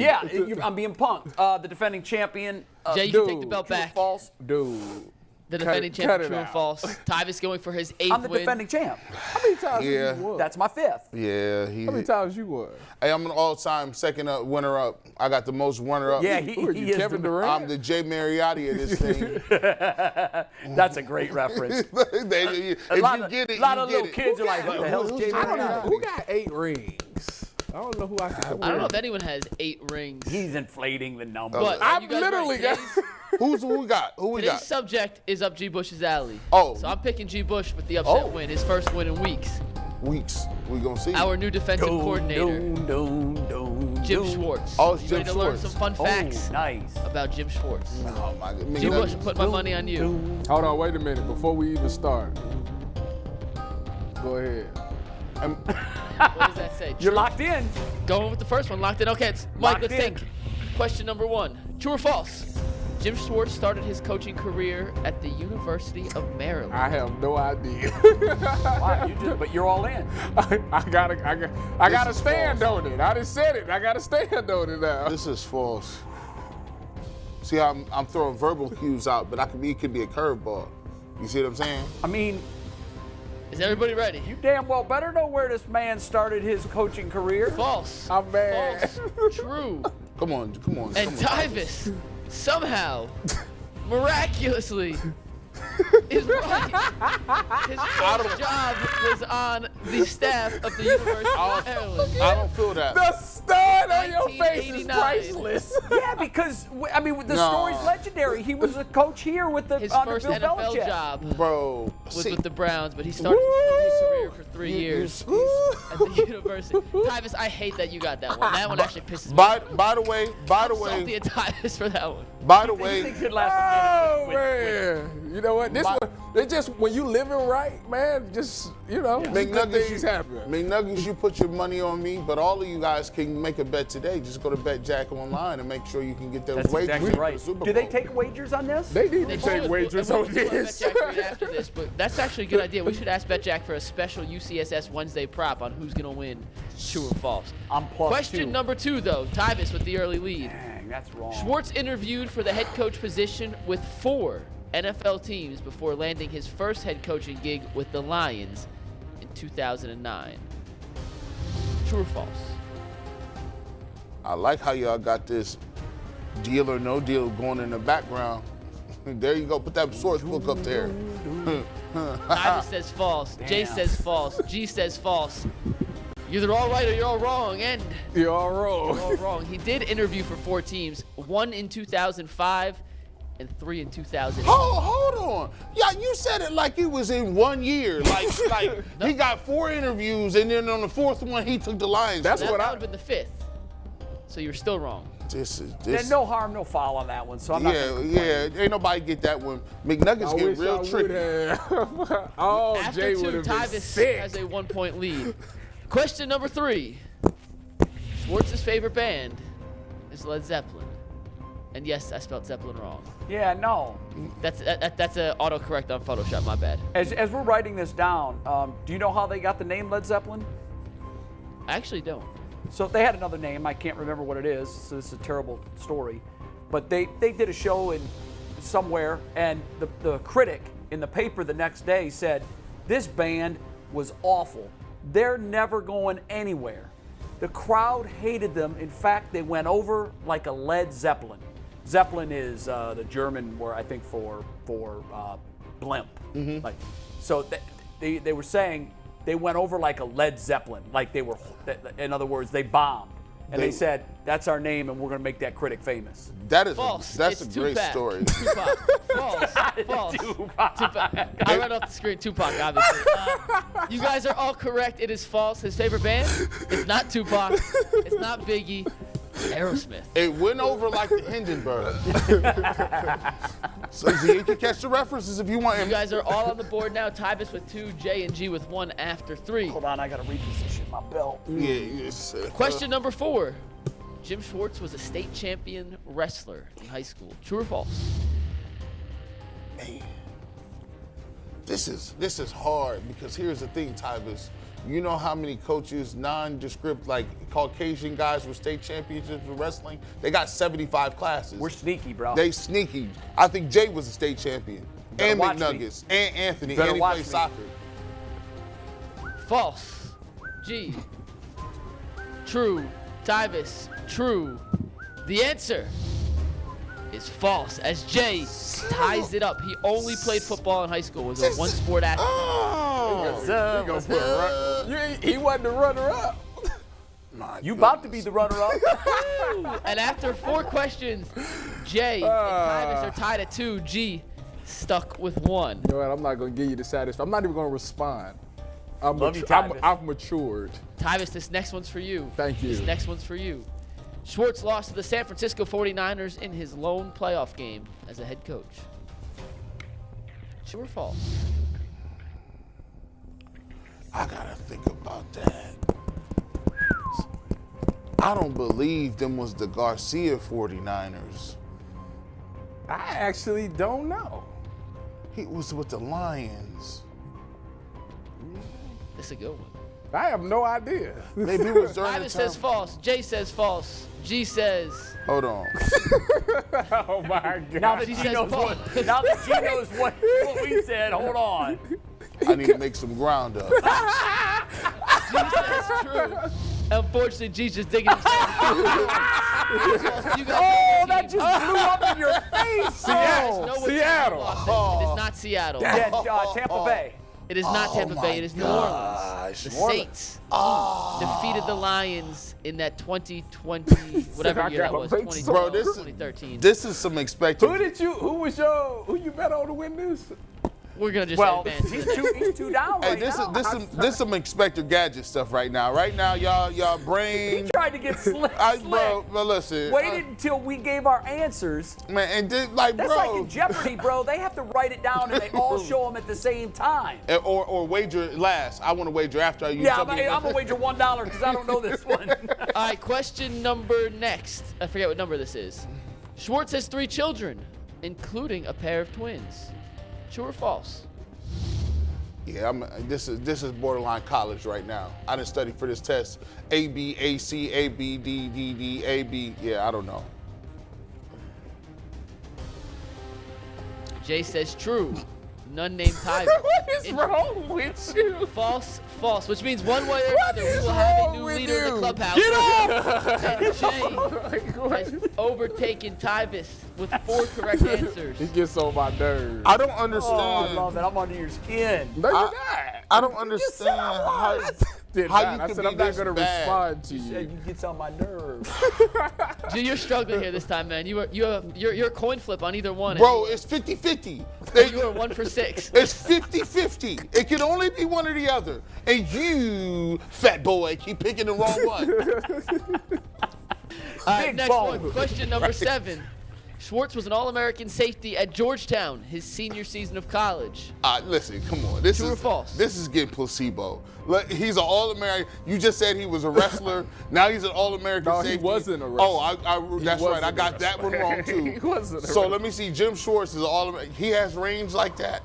Yeah, I'm being punked. The defending champion. Jay, you can take the belt true or back. false? Dude. The defending cut champion, it true and out. false. Tyvus going for his 8th I'm the win. defending champ. How many times have you won? That's my 5th. Yeah, How many times you won? Hey, I'm an all-time second winner-up. I got the most runner-up. Yeah, Who are he you, is Kevin the, Durant? I'm the Jay Mariotti of this thing. That's a great reference. If A you lot get it, of you little get it. kids are like, what the hell is Jay I don't know. Mariotti? Who got 8 rings? I don't know who I can. I don't know if anyone has 8 rings. He's inflating the number. But I've you guys literally ready? got. Who we got? Who we Today's got? subject is up G. Bush's alley. Oh. So I'm picking G. Bush with the upset win, his first win in weeks. Weeks. We gonna see. Our new defensive coordinator, Jim Jim Schwartz. Oh, it's You Jim ready to learn Schwartz. some fun facts Nice. about Jim Schwartz? Oh my God. G. Bush, put my money on you. Hold on, wait a minute. Before we even start, go ahead. What does that say? You're True? locked in. Going with the first one, locked in. Okay, Mike, Locked let's in. take question number 1. True or false? Jim Schwartz started his coaching career at the University of Maryland. I have no idea. Wow, but you're all in. I gotta is stand false. on it. I just said it. I gotta stand on it now. This is false. See, I'm throwing verbal cues out, but it could be a curveball. You see what I'm saying? I mean, Is everybody ready? you damn well better know where this man started his coaching career. False. I'm mad. False. True. Come on. And come on. Tyvis, somehow, miraculously, is right. His first job was on the staff of the University of Maryland. I don't feel that. The stud on your face is 1989. priceless. Yeah, because I mean, the No. story's legendary. He was a coach here with the His under first Bill NFL Belichick. job Bro. was See, with the Browns, but he started his coaching career for 3 years at the university. Tyvis, I hate that you got that one. That one actually pisses me off. by the way, Salty at Tyvis for that one. by the He way, could last a Oh minute man, you know what? This My- one, it's just when you living right, man. Just good things happen. McNuggets, you put your money on me, but all of you guys can make a bet today. Just go to BetJack online and make sure you can get those That's wagers exactly in for right. the Super Do they Bowl. take wagers on this? They need They to take should. wagers And on we'll this. Bet Jack right after this, but that's actually a good idea. We should ask BetJack for a special UCSS Wednesday prop on who's going to win, true or false. I'm plus Question 2. number 2, though. Tyvis with the early lead. Dang, that's wrong. Schwartz interviewed for the head coach position with 4 NFL teams before landing his first head coaching gig with the Lions in 2009. True or false? I like how y'all got this deal or no deal going in the background. There you go. Put that source book up there. Tyvis says false. Jay says false. G says false. You're either all right or you're all wrong, and You're all wrong. you're all wrong. He did interview for 4 teams, 1 in 2005 and 3 in 2008. Hold on. Yeah, you said it like it was in 1 year. Like he got 4 interviews, and then on the 4th one, he took the Lions. That's That what would I. have been the 5th. So you're still wrong. This is There's this. no harm, no foul on that one, so I'm not gonna complain. Yeah. Ain't nobody get that one. McNuggets I get wish I real would tricky. have. Oh, After Jay 2, would have been Tyvis sick. has a 1-point lead. Question number 3. Schwartz's favorite band is Led Zeppelin. And yes, I spelled Zeppelin wrong. Yeah, no. That's a autocorrect on Photoshop, my bad. As we're writing this down, do you know how they got the name Led Zeppelin? I actually don't. So they had another name. I can't remember what it is. So this is a terrible story. But they did a show in somewhere, and the critic in the paper the next day said, this band was awful. They're never going anywhere. The crowd hated them. In fact, they went over like a Led Zeppelin. Zeppelin is the German word, I think, for blimp. Like, so they were saying they went over like a Led Zeppelin, like they were. In other words, they bombed, and they said that's our name, and we're going to make that critic famous. That is False. that's It's a great Tupac. story. Tupac. False. False. Tupac. I read off the screen Tupac, obviously. You guys are all correct. It is false. His favorite band is not Tupac. It's not Biggie. Aerosmith. It went over like the Hindenburg. So you can catch the references if you want. You guys are all on the board now. Tyvis with 2, J and G with 1 after 3. Hold on, I got to reposition my belt. Yes. Question number 4. Jim Schwartz was a state champion wrestler in high school. True or false? Man, this is hard because here's the thing, Tyvis. You know how many coaches, nondescript, like Caucasian guys with state championships in wrestling? They got 75 classes. We're sneaky, bro. They sneaky. I think Jay was a state champion. Better And watch me. McNuggets. And Anthony. Better And he watch played me. soccer. False. G. True. Tyvis. True. The answer is false, as Jay ties it up. He only played football in high school, was a one-sport athlete. He wasn't the runner-up. You about to be the runner-up. And after 4 questions, Jay and Tyvis are tied at 2. G stuck with 1. You know what? I'm not going to give you the satisfaction. I'm not even going to respond. Love you, Tyvis. I've matured. Tyvis, this next one's for you. Thank you. This next one's for you. Schwartz lost to the San Francisco 49ers in his lone playoff game as a head coach. True or false? I gotta think about that. I don't believe them was the Garcia 49ers. I actually don't know. He was with the Lions. This is a good one. I have no idea. Maybe it was during the Tyvis says time. false. Jay says false. G says. Hold on. Oh my God. Now that She G says knows false. now that G knows what we said, hold on. I need to make some ground up. G says true. Unfortunately, G's just digging himself. You got Oh, the that team. just blew up in your face. Seattle. No, it's Seattle. lost it. It is not Seattle. Yeah, Tampa Bay. It is not Tampa Bay. It is New Orleans. The Saints defeated the Lions in that 2020, whatever year that was, Bro, 2012, this is- 2013. This is some expected. Who you bet on to win this? We're gonna just Well, advance. he's two down Hey, right this now. is some Inspector Gadget stuff right now. Right now, y'all He brain. tried to get slick. Bro, listen. Waited until we gave our answers. Man, and then, like, That's bro. like in Jeopardy, bro. They have to write it down and they all show them at the same time. Or wager last. I want to wager after you. Yeah, tell me I'm gonna wager $1 because I don't know this one. All right, question number next. I forget what number this is. Schwartz has 3 children, including a pair of twins. True or false? Yeah, this is borderline college right now. I didn't study for this test. A, B, A, C, A, B, D, D, D, A, B. Yeah, I don't know. Jay says true. None named Tyvis. What is wrong with you? False, false, which means one way or What another, we is will have a wrong new with leader in the you? clubhouse. Get off! And Jay has overtaken Tyvis with 4 correct answers. He gets on my nerves. I don't Oh, I understand. love it. I'm under your skin. No, you're not. I don't understand how you I could said be I'm not this going to bad. respond to Yeah, you. you gets on my nerves. Jay, you're struggling here this time, man. You're a coin flip on either one. Bro, it's 50-50. You are 1 for 6. It's 50-50. It can only be one or the other. And you, fat boy, keep picking the wrong one. All right, Big next bone. one. Question number 7. Schwartz was an All-American safety at Georgetown his senior season of college. Listen, come on. This True is or false? This is getting placebo. Look, he's an All-American. You just said he was a wrestler. Now he's an All-American No, safety. he wasn't a wrestler. Oh, that's right. I wasn't got a that one wrong too. He wasn't a So wrestler. let me see. Jim Schwartz is an All-American. He has range like that.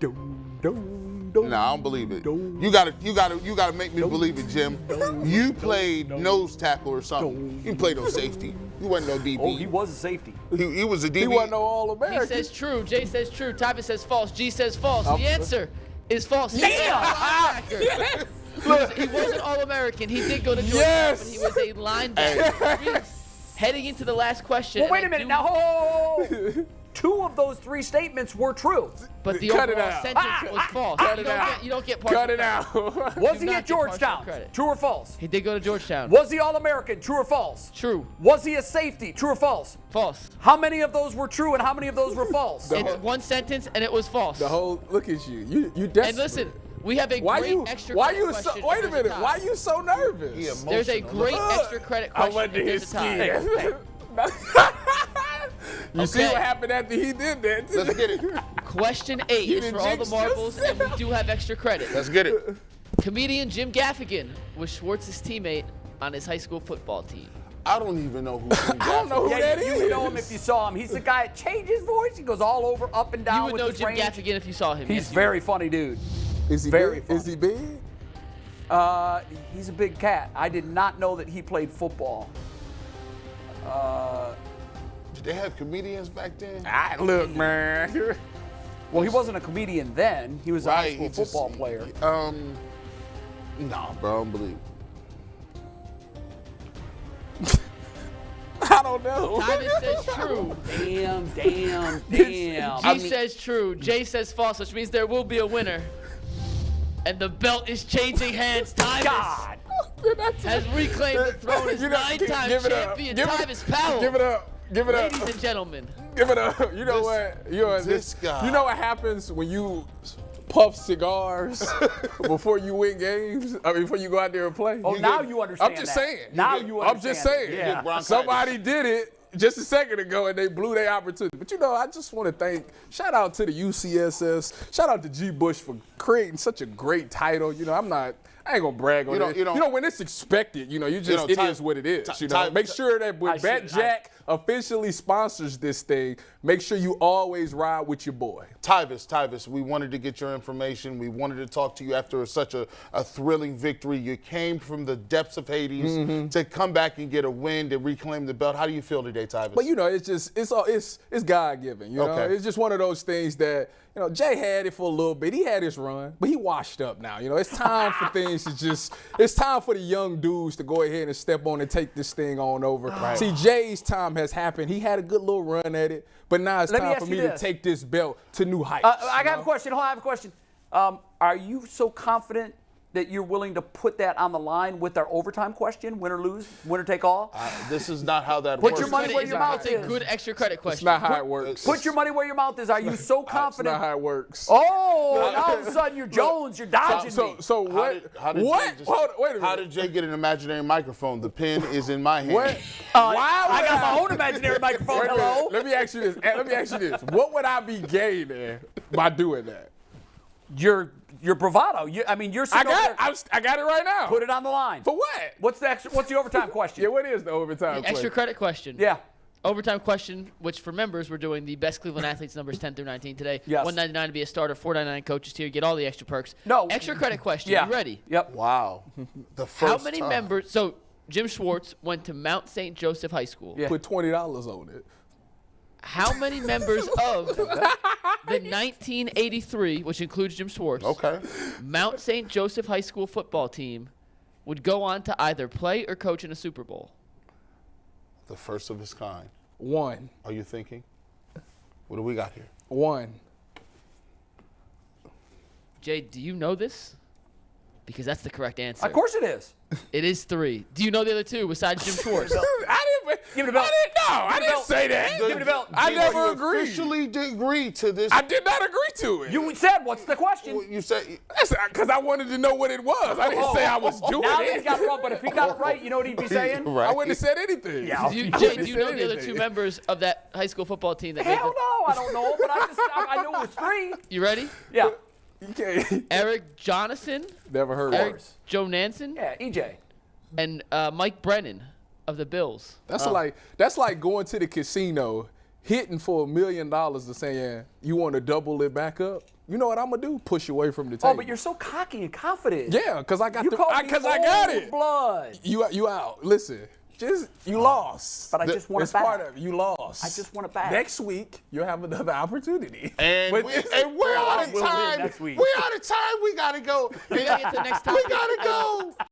Nah, I don't believe it. You gotta make me believe it, Jim. You played nose tackle or something. You played no safety. You wasn't no DB. Oh, he was a safety. He was a DB. He wasn't no He All-American. says true. Jay says true. Tyvis says false. G says false. The answer is false. He was an linebacker. Yes! He was an All-American. He did go to Georgetown, Yes! but he was a linebacker. Heading into the last question. Well, wait a and I minute. do- Now, hold. 2 of those 3 statements were true. But the Cut it overall out. sentence was false. Cut you it don't out. Get, you don't get partial Cut it credit. out. Was Do he not at get partial Georgetown? credit. True or false? He did go to Georgetown. Was he All-American? True or false? True. Was he a safety? True or false? False. How many of those were true and how many of those were false? It's one sentence and it was false. The whole look at you. You desperate. And listen, we have a Why great you? extra Why credit you so? question Wait if a there's minute. tie. Why you so nervous? Yeah, There's a emotional. great Look, extra credit I'm question under if his there's a tie. skin. You see Okay. what happened after he did that? Let's get it. Question 8 You is done for all the jinxed marbles, and we do have extra credit. Let's get it. Comedian Jim Gaffigan was Schwartz's teammate on his high school football team. I don't even know who. Jim I don't know who Yeah, that you is. would know him if you saw him. He's the guy that changed his voice. He goes all over, up and down You would with know his Jim range. Gaffigan if you saw him. He's yes, you very funny dude. Is he Very big? Is he big? He's a big cat. I did not know that he played football. Did they have comedians back then? Look, man. Well, he wasn't a comedian then. He was a high school football player. Nah, bro, I don't believe. I don't know. Tyvus says true. Damn. G says true. Jay says false, which means there will be a winner. And the belt is changing hands. Tyvus God. has reclaimed the throne as 9-time champion. Tyvus Powell. Give it up. Give it up. Ladies and gentlemen. Give it up. You know what? This guy. You know what happens when you puff cigars before you win games? I mean, before you go out there and play. Oh, now you understand. I'm just that. saying. Now you understand. I'm just saying. Yeah. bronchitis. Somebody did it just a second ago and they blew their opportunity. But I just want to shout out to the UCSS, shout out to G. Bush for creating such a great title. I ain't gonna brag on it. When it's expected, it is what it is. Make sure that when BetJack officially sponsors this thing, make sure you always ride with your boy. Tyvus, we wanted to get your information. We wanted to talk to you after such a thrilling victory. You came from the depths of Hades to come back and get a win to reclaim the belt. How do you feel today, Tyvus? But it's God-given. Okay. It's just one of those things that Jay had it for a little bit. He had his run, but he washed up now. It's time for things to it's time for the young dudes to go ahead and step on and take this thing on over. Right. See, Jay's time has happened. He had a good little run at it, but now it's time for me to take this belt to new heights. I have a question. Hold on, I have a question. Are you so confident that you're willing to put that on the line with our overtime question, win or lose, winner take all? This is not how that works. Put your money where your mouth is. It's a good extra credit question. That's not how it works. Put your money where your mouth is. Are you so confident? That's not how it works. Oh, now all of a sudden you're Jones. You're dodging me. So what? How did What? Jay Hold on, wait a minute. How did Jay get an imaginary microphone? The pen is in my hand. What? I got my own imaginary microphone. Wait a minute. Hello. Let me ask you this. What would I be gaining by doing that? Your bravado. You're I got it right now. Put it on the line. For what? What's the overtime question? Yeah, what is the overtime Extra question? credit question. Yeah. Overtime question, which for members, we're doing the best Cleveland athletes numbers 10 through 19 today. Yes. $199 to be a starter, $499 coaches tier. Get all the extra perks. No. Extra credit question. Yeah. You ready? Yep. Wow. The first How many time. members? So Jim Schwartz went to Mount St. Joseph High School. Yeah. Put $20 on it. How many members of the 1983, which includes Jim Schwartz, Mount St. Joseph High School football team would go on to either play or coach in a Super Bowl? The first of its kind. 1. Are you thinking? What do we got here? 1. Jay, do you know this? Because that's the correct answer. Of course it is. It is 3. Do you know the other 2 besides Jim Schwartz? Give me the belt. I didn't say that. Give me the belt. I never You agreed. officially did agree to this. I did not agree to it. You said, what's the question? You said That's because I wanted to know what it was. I didn't say I was doing Now it. he's got it wrong, but if he got it right, you know what he'd be saying? right. I wouldn't have said anything. Yeah. Jay, do you know the other 2 members of that high school football team that made Hell no, I don't know, but I knew it was 3. You ready? Yeah. You can't. Eric Jonathan, Never heard Eric of it. Joe Nansen, Yeah, EJ. and Mike Brennan of the Bills. That's like going to the casino, hitting for $1 million and saying you want to double it back up. You know what I'm gonna do? Push away from the table. Oh, but you're so cocky and confident. Yeah, because I got You called me because I got old it. blood. You out. Listen, you lost. But I just want it It's back. part of it. You lost. I just want it back. Next week you'll have another opportunity. And we're out of We'll win time. next week. We're out of time. We gotta go. We gotta get to the next We topic. gotta go.